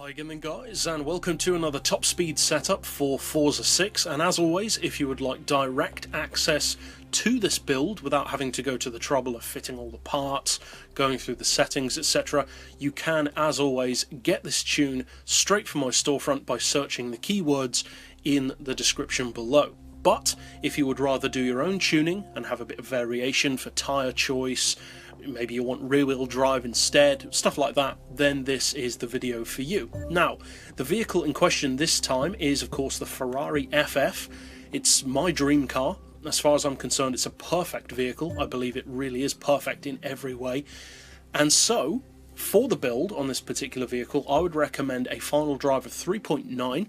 Hi again then guys, and welcome to another top speed setup for Forza 6, and as always, if you would like direct access to this build without having to go to the trouble of fitting all the parts, going through the settings, etc., you can, as always, get this tune straight from my storefront by searching the keywords in the description below. But if you would rather do your own tuning and have a bit of variation for tyre choice, maybe you want rear-wheel drive instead, stuff like that, then this is the video for you. Now, the vehicle in question this time is, of course, the Ferrari FF. It's my dream car. As far as I'm concerned, it's a perfect vehicle. I believe it really is perfect in every way. And so, for the build on this particular vehicle, I would recommend a final drive of 3.9,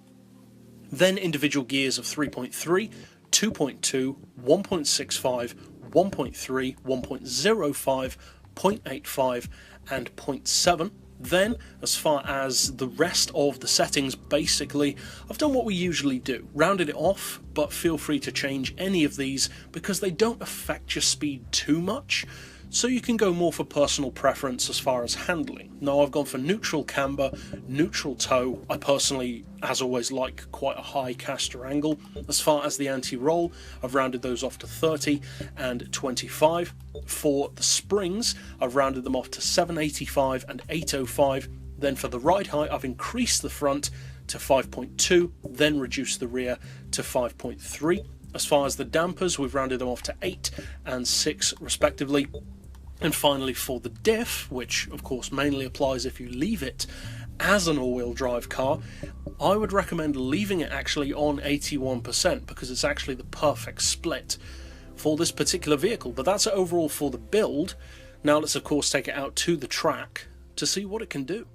then individual gears of 3.3, 2.2, 1.65, 1.3, 1.05, 0.85 and 0.7. Then, as far as the rest of the settings, basically, I've done what we usually do, rounded it off, but feel free to change any of these because they don't affect your speed too much, so you can go more for personal preference as far as handling. Now, I've gone for neutral camber, neutral toe. I personally, as always, like quite a high caster angle. As far as the anti-roll, I've rounded those off to 30 and 25. For the springs, I've rounded them off to 785 and 805. Then for the ride height, I've increased the front to 5.2, then reduced the rear to 5.3. As far as the dampers, we've rounded them off to 8 and 6 respectively. And finally, for the diff, which of course mainly applies if you leave it as an all-wheel drive car, I would recommend leaving it actually on 81% because it's actually the perfect split for this particular vehicle. But that's overall for the build. Now let's of course take it out to the track to see what it can do.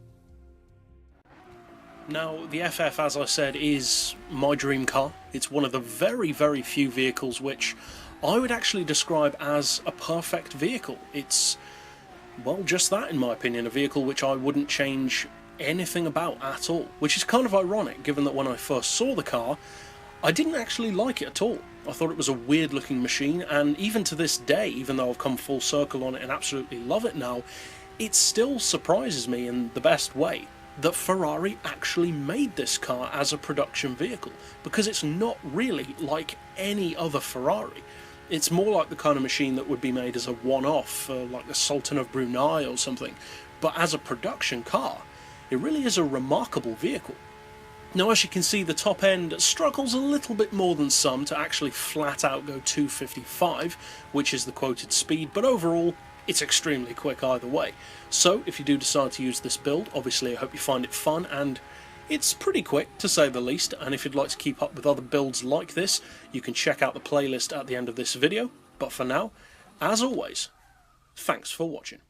Now, the FF, as I said, is my dream car. It's one of the very, very few vehicles which I would actually describe as a perfect vehicle. It's, well, just that in my opinion, a vehicle which I wouldn't change anything about at all, which is kind of ironic given that when I first saw the car, I didn't actually like it at all. I thought it was a weird looking machine, and even to this day, even though I've come full circle on it and absolutely love it now, it still surprises me in the best way that Ferrari actually made this car as a production vehicle, because it's not really like any other Ferrari. It's more like the kind of machine that would be made as a one-off, like the Sultan of Brunei or something, but as a production car, it really is a remarkable vehicle. Now, as you can see, the top end struggles a little bit more than some to actually flat out go 255, which is the quoted speed, but overall, it's extremely quick either way. So if you do decide to use this build, obviously I hope you find it fun, and it's pretty quick to say the least. And if you'd like to keep up with other builds like this, you can check out the playlist at the end of this video. But for now, as always, thanks for watching.